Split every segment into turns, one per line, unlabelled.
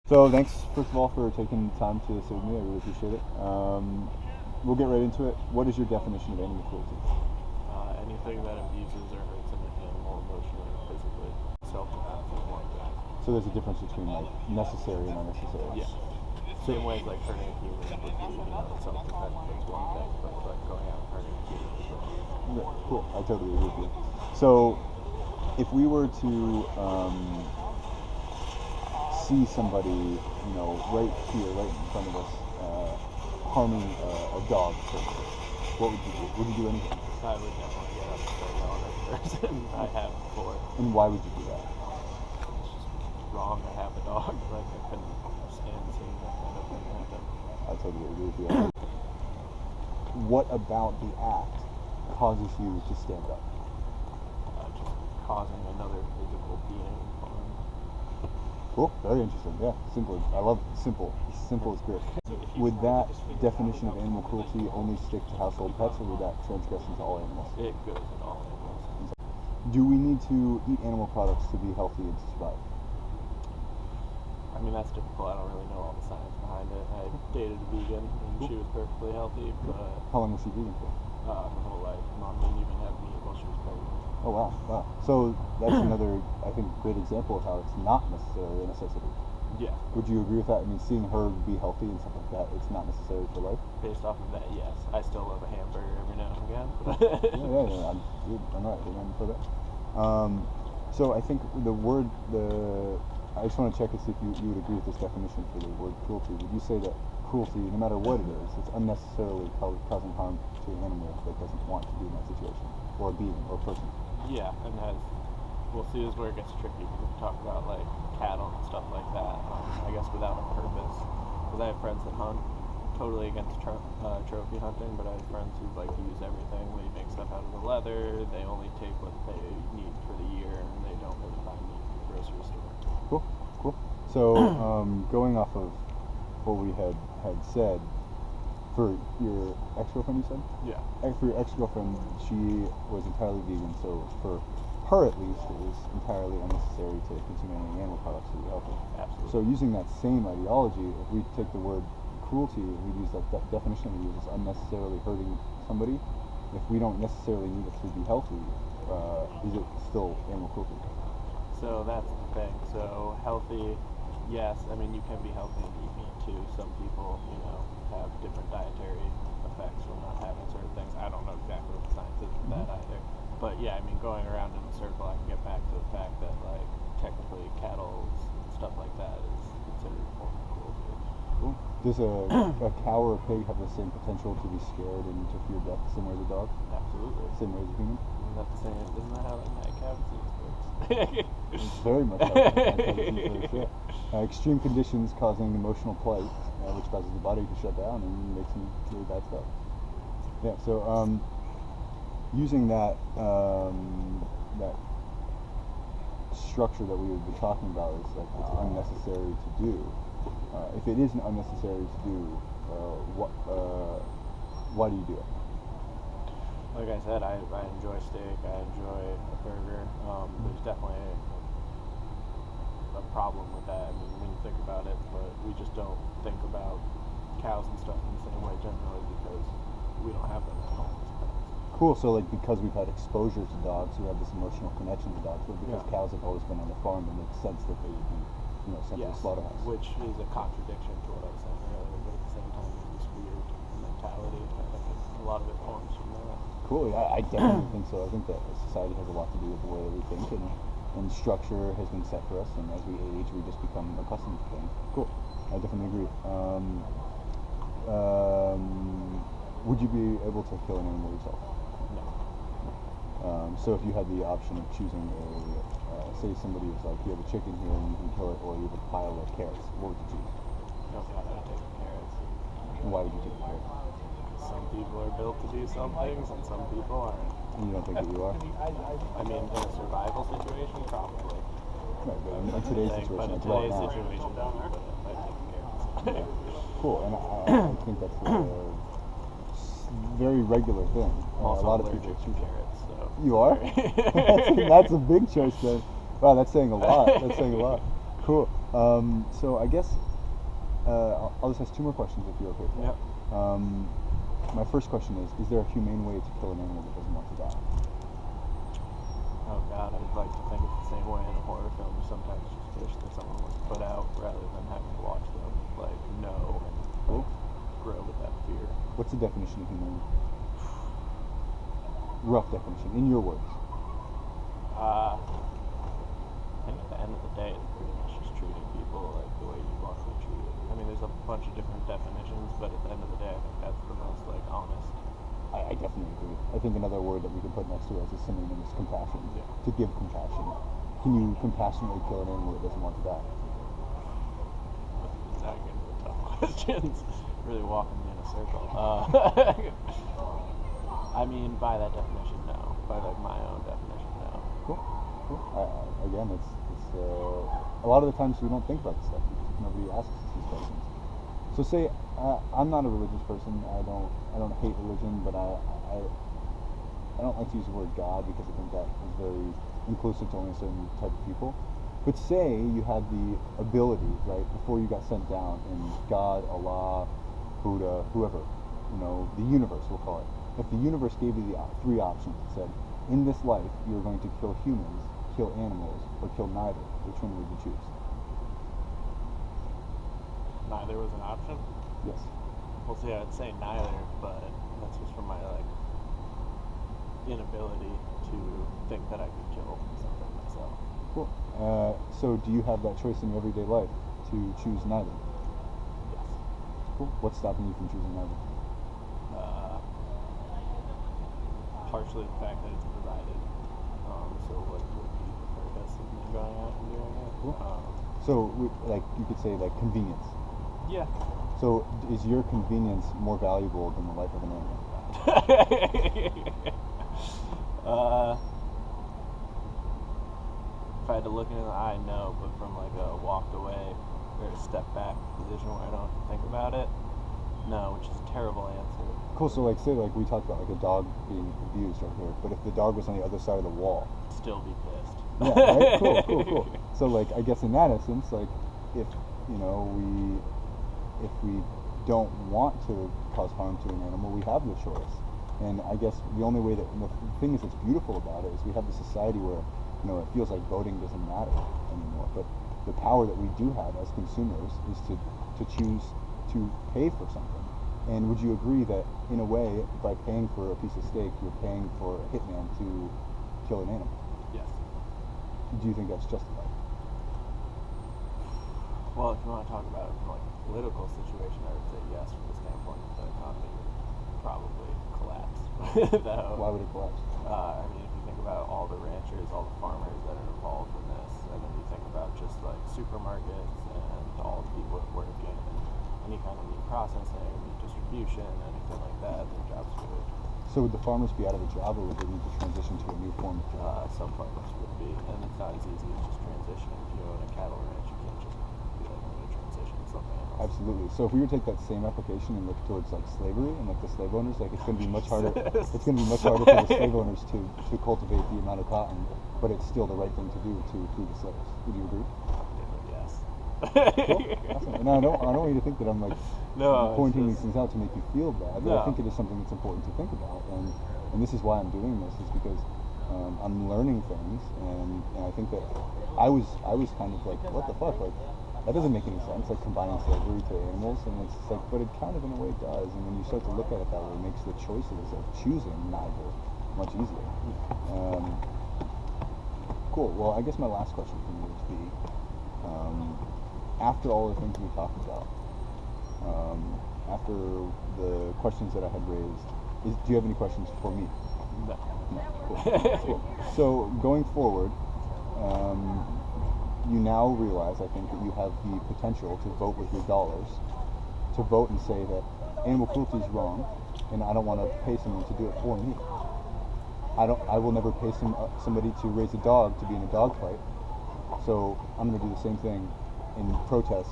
So thanks, first of all, for taking the time to sit with me. I really appreciate it. We'll get right into it. What is your definition of animal cruelty?
Anything that abuses or hurts an animal emotionally or physically. Self-defense is one thing.
So there's a difference between like necessary and unnecessary.
Yeah. Same way as like hurting a human would be, self-defense is one thing, but like going out and hurting a human is another.
Yeah, cool. I totally agree with you. So if we were to see somebody, right here, right in front of us, harming a dog, for instance, what would you do? Would you do anything?
I would definitely get up and start yelling at the person. I have before.
And why would you do that?
It's just wrong to have a dog. Like I couldn't stand seeing that kind of thing happen.
I totally agree with you. What about the act causes you to stand up?
Just causing another physical being harm.
Cool, very interesting. Yeah, simple. I love simple. Simple is great. Would that definition of animal cruelty only stick to household pets, or would that transgress into all animals?
It goes in all animals.
Do we need to eat animal products to be healthy and to survive?
I mean, that's difficult. I don't really know all the science behind it. I dated a vegan, and she was perfectly healthy, but
How long was she vegan for?
her whole life. Mom didn't even have meat while she was pregnant.
Oh wow, wow. So that's another, I think, great example of how it's not necessarily a necessity.
Yeah.
Would you agree with that? I mean, seeing her be healthy and stuff like that, it's not necessary for life.
Based off of that, yes. I still love a hamburger every now and again.
Yeah. I'm right. Remember for that. So I think I just want to check to see if you would agree with this definition for the word cruelty. Would you say that cruelty, no matter what it is, it's unnecessarily causing harm to an animal that doesn't want to be in that situation, or a being, or a person?
Yeah, and we'll see, this is where it gets tricky. We can talk about like cattle and stuff like that. I guess without a purpose, because I have friends that hunt. Totally against trophy hunting, but I have friends who like to use everything. They make stuff out of the leather. They only take what they need for the year, and they don't really buy meat from the grocery store.
Cool. So going off of what we had said, for your ex-girlfriend, you said?
Yeah.
For your ex-girlfriend, she was entirely vegan, so for her at least, it was entirely unnecessary to consume any animal products to be healthy.
Absolutely.
So using that same ideology, if we take the word cruelty, we use that definition we use as unnecessarily hurting somebody. If we don't necessarily need it to be healthy, is it still animal cruelty?
So that's the thing. So healthy, yes. I mean, you can be healthy and eat meat too. Some people, have different dietary effects from not having certain things. I don't know exactly what the science is with that either. But yeah, I mean, going around in a circle, I can get back to the fact that like technically cattle and stuff like that is considered a form of cruelty.
Cool. Does a cow or a pig have the same potential to be scared and to fear death the same way as a dog?
Absolutely.
Same way as a human?
Isn't that the same? Isn't that how like mad cow disease works?
It's very much like extreme conditions causing emotional plight, which causes the body to shut down and makes some really bad stuff. Yeah. So using that structure that we have been talking about is like it's unnecessary to do. If it isn't unnecessary to do, why do you do it?
Like I said, I enjoy steak, I enjoy a burger. There's definitely a problem with that. I mean, when you think about it, but we just don't think about cows and stuff in the same way generally because we don't have them at home as pets.
Cool. So like because we've had exposure to dogs, we have this emotional connection to dogs, but because cows have always been on the farm, it makes sense that they would be, sent to the slaughterhouse.
Which is a contradiction to what I was saying earlier, but at the same time, it's this weird mentality. I think a lot of it forms from that.
Cool. Yeah, I definitely think so. I think that society has a lot to do with the way that we think, and structure has been set for us. And as we age, we just become accustomed to things. Cool. I definitely agree. Would you be able to kill an animal yourself?
No.
So if you had the option of choosing say somebody was like, you have a chicken here and you can kill it, or you have a pile of carrots, what would you choose?
No, God, I would take the carrots.
And why would you take the carrots?
Some people are built to do some things, and some people aren't.
And you don't think that you are?
I mean, in a survival situation, probably.
Right, but in today's situation,
but in
like right
today's
now.
situation, definitely, but I'd take the carrots.
Cool, and I think that's a very regular thing.
I'm also
a lot of
allergic
people
to carrots, so.
You are? That's a big choice then. Wow, that's saying a lot. That's saying a lot. Cool. So I guess I'll just ask two more questions if you're okay with that.
Yep.
My first question is there a humane way to kill an animal that doesn't want to die?
Oh God, I'd like to think it's the same way in a horror film. You sometimes just wish that someone was put out rather than having to watch them know and
Cool.
grow with that fear.
What's the definition of humane? Rough definition, in your words.
I think at the end of the day, it's pretty much just treating people like the way you want to be treated. I mean, there's a bunch of different definitions, but at the end of the day, I think that's the most honest.
I definitely agree. I think another word that we could put next to it as a synonym is compassion.
Yeah.
To give compassion. Can you compassionately kill an animal that doesn't want to die?
Now you're getting into tough questions. Really walking me in a circle. I mean, by that definition, no. By my own definition, no.
Cool. Again, it's a lot of the times we don't think about this stuff because nobody asks us these questions. So say I'm not a religious person. I don't hate religion, but I don't like to use the word God because I think that is very inclusive to only a certain type of people. But say you had the ability, right, before you got sent down, and God, Allah, Buddha, whoever, the universe, we'll call it. If the universe gave you the three options, it said, in this life, you're going to kill humans, kill animals, or kill neither, which one would you choose?
Neither was an option?
Yes.
Well, see, I'd say neither, but that's just from my, inability to think that I could kill something myself.
Cool. So do you have that choice in your everyday life to choose neither?
Yes.
Cool. What's stopping you from choosing neither?
Partially the fact that it's provided. So what would be the purpose of me going out and doing it?
Cool. So, you could say, convenience.
Yeah.
So, is your convenience more valuable than the life of an animal?
If I had to look into the eye, no, but from a walked away or a step back position where I don't have to think about it, no, which is a terrible answer.
Cool. So, say, we talked about, a dog being abused right here, but if the dog was on the other side of the wall,
Still be pissed.
yeah, right? Cool. So, I guess in that essence, if we don't want to cause harm to an animal, we have the choice. And I guess the only way that, the thing is that's beautiful about it is we have this society where, it feels like voting doesn't matter anymore. But the power that we do have as consumers is to choose to pay for something. And would you agree that, in a way, by paying for a piece of steak, you're paying for a hitman to kill an animal?
Yes.
Do you think that's justified?
Well, if you want to talk about it from a political situation, I would say yes, from the standpoint that the economy would probably collapse.
Why would it collapse?
If you think about all the ranchers, all the farmers that are involved in this, and then you think about just supermarkets and all the people that work in any kind of meat processing, meat distribution, anything like that, their jobs would.
So would the farmers be out of a job, or would they need to transition to a new form of job?
Some farmers would be, and it's not as easy as just transitioning. If you own a cattle ranch, you can't just be I'm going to transition to something else.
Absolutely. So if we were to take that same application and look towards slavery and the slave owners, it's going to be much harder. It's going to be much harder for the slave owners to cultivate the amount of cotton, but it's still the right thing to do to free the slaves. Would you agree?
Yes.
Cool. Awesome. And I don't want you to think that I'm pointing these things out to make you feel bad, but I think it is something that's important to think about, and this is why I'm doing this, is because I'm learning things, and I think that I was kind of what the fuck, that doesn't make any sense, combining slavery to animals, and it's but it kind of in a way does, and when you start to look at it that way, it makes the choices of choosing neither much easier. Cool. Well, I guess my last question for you would be, after all the things we talked about, after the questions that I had raised, do you have any questions for me?
No.
Cool. So going forward, you now realize, I think, that you have the potential to vote with your dollars, to vote and say that animal cruelty is wrong, and I don't want to pay someone to do it for me. I will never pay somebody to raise a dog to be in a dog fight. So I'm going to do the same thing and protest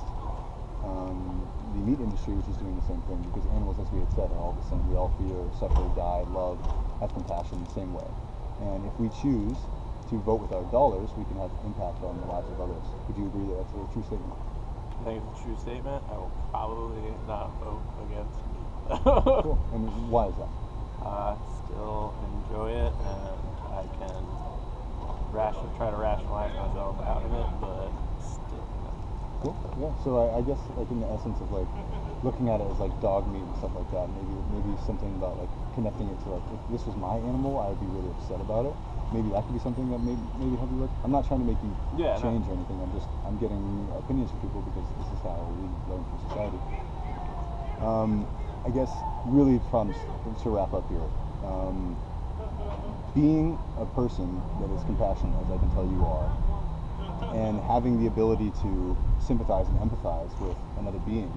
the meat industry, which is doing the same thing, because animals, as we had said, are all the same. We all fear, suffer, die, love, have compassion the same way. And if we choose to vote with our dollars, we can have impact on the lives of others. Would you agree that that's a true statement?
I think it's a true statement. I will probably not vote against me.
Cool. And why is that?
Still enjoy it, and I can try to rationalize myself out of it, but still.
Cool. Yeah. So I guess like in the essence of like looking at it as like dog meat and stuff like that, maybe something about like connecting it to like if this was my animal, I would be really upset about it. Maybe that could be something that maybe help you work. I'm not trying to make you change or anything. I'm getting opinions from people because this is how we learn from society. I guess really to wrap up here. Being a person that is compassionate, as I can tell you are, and having the ability to sympathize and empathize with another being,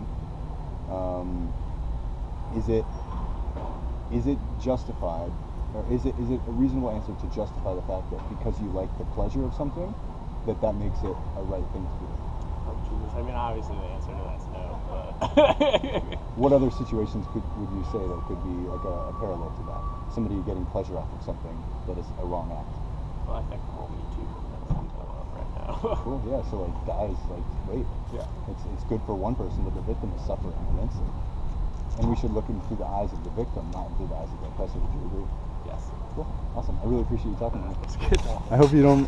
is it justified, or is it a reasonable answer to justify the fact that because you like the pleasure of something, that makes it a right thing to do?
Oh, Jesus. I mean, obviously the answer to that's no, but...
What other situations would you say that could be like a parallel to that? Somebody getting pleasure off of something that is a wrong act.
Well, I think the whole Me Too movement is going on right now.
Cool, yeah, so like guys, like, wait.
Yeah.
It's good for one person, but the victim is suffering immensely. And we should look through the eyes of the victim, not through the eyes of the oppressor. Would you agree?
Yes.
Cool. Awesome. I really appreciate you talking to me.
That's good.
I hope you don't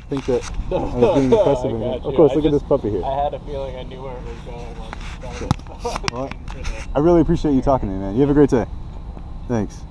think that I was being oppressive. Of course, look at this puppy here.
I had a feeling I knew where it was going once it started.
Well, I really appreciate you talking to me, man. You have a great day. Thanks.